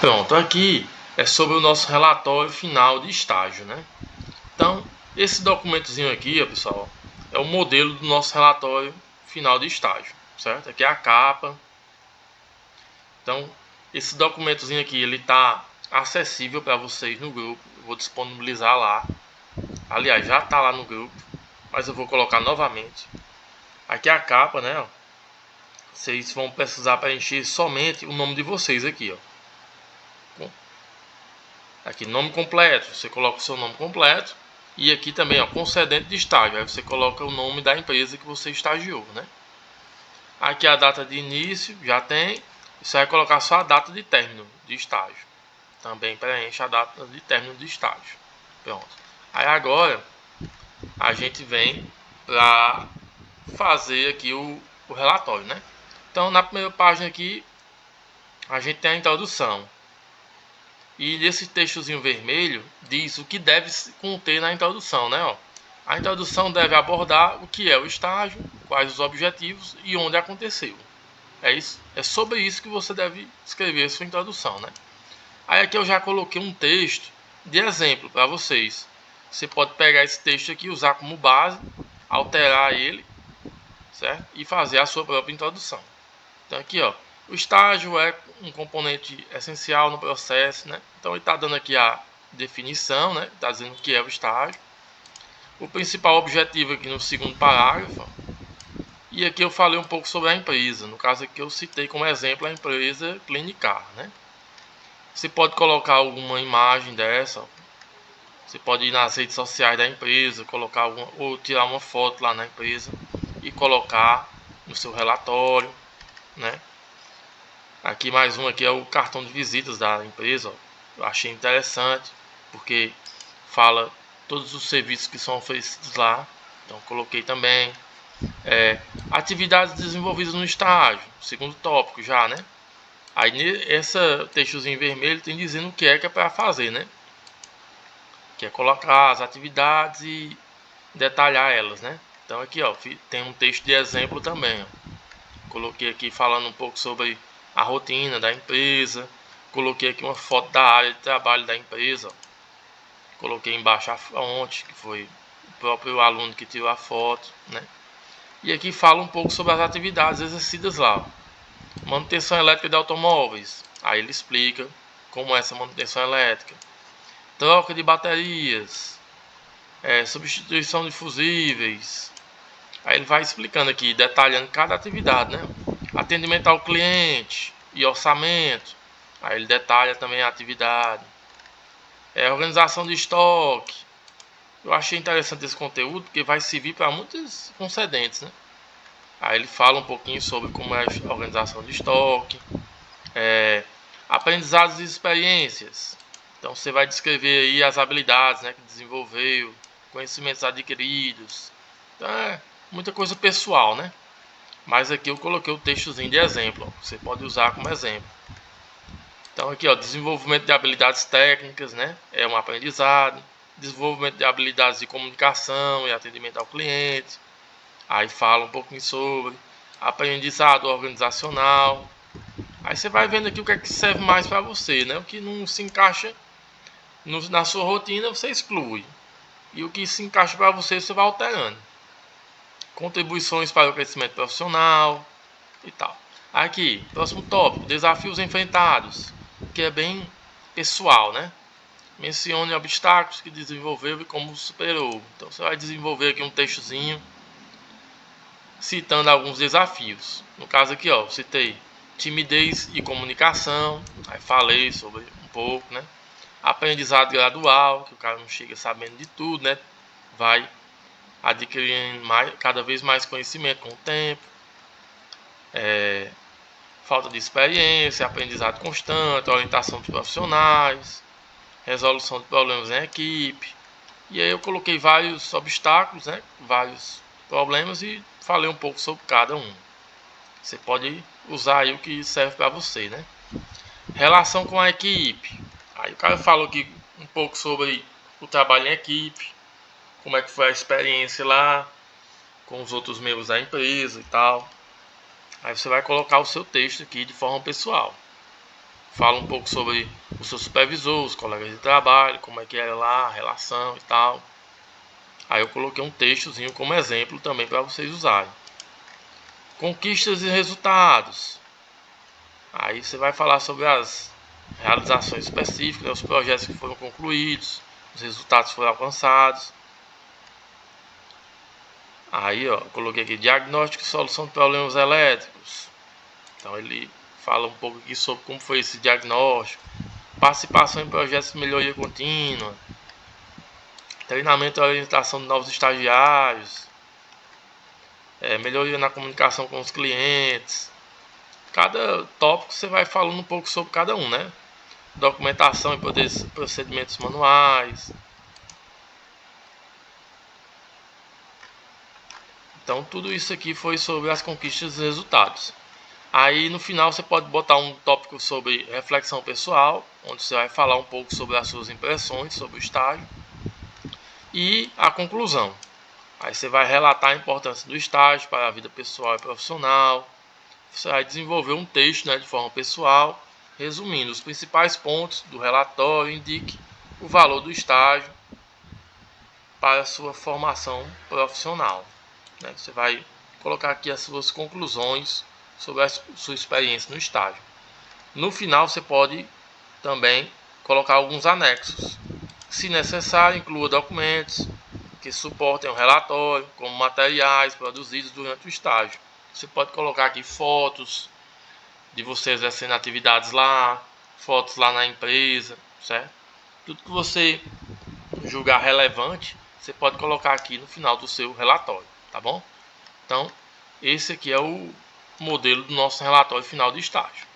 Pronto, aqui é sobre o nosso relatório final de estágio, né? Então, esse documentozinho aqui, ó, pessoal, é o modelo do nosso relatório final de estágio, certo? Aqui é a capa. Então, esse documentozinho aqui, ele está acessível para vocês no grupo. Eu vou disponibilizar lá. Aliás, já está lá no grupo, mas eu vou colocar novamente. Aqui é a capa, né? Ó. Vocês vão precisar preencher somente o nome de vocês aqui, ó. Aqui, nome completo, você coloca o seu nome completo. E aqui também, ó, concedente de estágio. Aí você coloca o nome da empresa que você estagiou, né? Aqui a data de início, já tem. Você vai colocar só a data de término de estágio. Também preenche a data de término de estágio. Pronto. Aí agora, a gente vem para fazer aqui o relatório, né? Então, na primeira página aqui, a gente tem a introdução. E nesse textozinho vermelho diz o que deve conter na introdução, né? Ó. A introdução deve abordar o que é o estágio, quais os objetivos e onde aconteceu. É sobre isso que você deve escrever a sua introdução, né? Aí aqui eu já coloquei um texto de exemplo para vocês. Você pode pegar esse texto aqui, usar como base, alterar ele, certo? E fazer a sua própria introdução. Então aqui, ó, o estágio é um componente essencial no processo, né? Então ele está dando aqui a definição, né? Está dizendo o que é o estágio. O principal objetivo aqui no segundo parágrafo. E aqui eu falei um pouco sobre a empresa. No caso aqui eu citei como exemplo a empresa Clinicar, né? Você pode colocar alguma imagem dessa. Você pode ir nas redes sociais da empresa, colocar ou tirar uma foto lá na empresa e colocar no seu relatório, né? Aqui mais um aqui é o cartão de visitas da empresa, ó. Eu achei interessante porque fala todos os serviços que são oferecidos lá. Então coloquei também atividades desenvolvidas no estágio, segundo tópico já, né? Aí esse textozinho vermelho tem dizendo o que é para fazer, né? Que é colocar as atividades e detalhar elas, né? Então aqui, ó, tem um texto de exemplo também, ó. Coloquei aqui falando um pouco sobre a rotina da empresa. Coloquei aqui uma foto da área de trabalho da empresa. Coloquei embaixo a fonte, que foi o próprio aluno que tirou a foto, né? E aqui fala um pouco sobre as atividades exercidas lá. Manutenção elétrica de automóveis. Aí ele explica como é essa manutenção elétrica. Troca de baterias. Substituição de fusíveis. Aí ele vai explicando aqui, detalhando cada atividade, né? Atendimento ao cliente e orçamento. Aí ele detalha também a atividade. Organização de estoque. Eu achei interessante esse conteúdo porque vai servir para muitos concedentes, né? Aí ele fala um pouquinho sobre como é a organização de estoque. Aprendizados e experiências. Então você vai descrever aí as habilidades, né, que desenvolveu, conhecimentos adquiridos. Então muita coisa pessoal, né? Mas aqui eu coloquei o textozinho de exemplo, ó. Você pode usar como exemplo. Então aqui, ó, desenvolvimento de habilidades técnicas, né? É um aprendizado. Desenvolvimento de habilidades de comunicação e atendimento ao cliente. Aí fala um pouquinho sobre aprendizado organizacional. Aí você vai vendo aqui o que é que serve mais para você, né? O que não se encaixa na sua rotina, você exclui. E o que se encaixa para você, você vai alterando. Contribuições para o crescimento profissional e tal. Aqui, próximo tópico, desafios enfrentados, que é bem pessoal, né? Mencione obstáculos que desenvolveu e como superou. Então você vai desenvolver aqui um textozinho citando alguns desafios. No caso aqui, ó, citei timidez e comunicação, aí falei sobre um pouco, né? Aprendizado gradual, que o cara não chega sabendo de tudo, né? Vai adquirindo cada vez mais conhecimento com o tempo. Falta de experiência, aprendizado constante, orientação dos profissionais, resolução de problemas em equipe. E aí eu coloquei vários obstáculos, né? Vários problemas e falei um pouco sobre cada um. Você pode usar aí o que serve para você, né? Relação com a equipe. Aí o cara falou aqui um pouco sobre o trabalho em equipe, como é que foi a experiência lá com os outros membros da empresa e tal. Aí você vai colocar o seu texto aqui de forma pessoal. fala um pouco sobre o seu supervisor, os colegas de trabalho, como é que era lá a relação e tal. Aí eu coloquei um textozinho como exemplo também para vocês usarem. Conquistas e resultados. Aí você vai falar sobre as realizações específicas, os projetos que foram concluídos, os resultados que foram alcançados. Aí, ó, coloquei aqui diagnóstico e solução de problemas elétricos. Então ele fala um pouco aqui sobre como foi esse diagnóstico, participação em projetos de melhoria contínua, treinamento e orientação de novos estagiários, melhoria na comunicação com os clientes. Cada tópico você vai falando um pouco sobre cada um, né? Documentação e procedimentos manuais. Então tudo isso aqui foi sobre as conquistas e resultados. Aí no final você pode botar um tópico sobre reflexão pessoal, onde você vai falar um pouco sobre as suas impressões sobre o estágio. E a conclusão. Aí você vai relatar a importância do estágio para a vida pessoal e profissional. Você vai desenvolver um texto, né, de forma pessoal, resumindo os principais pontos do relatório, indique o valor do estágio para a sua formação profissional. Né? Você vai colocar aqui as suas conclusões sobre a sua experiência no estágio. No final você pode também colocar alguns anexos. Se necessário, inclua documentos que suportem o relatório, como materiais produzidos durante o estágio. Você pode colocar aqui fotos de você exercendo atividades lá, fotos lá na empresa, certo? Tudo que você julgar relevante, você pode colocar aqui no final do seu relatório, tá bom? Então, esse aqui é o modelo do nosso relatório final de estágio.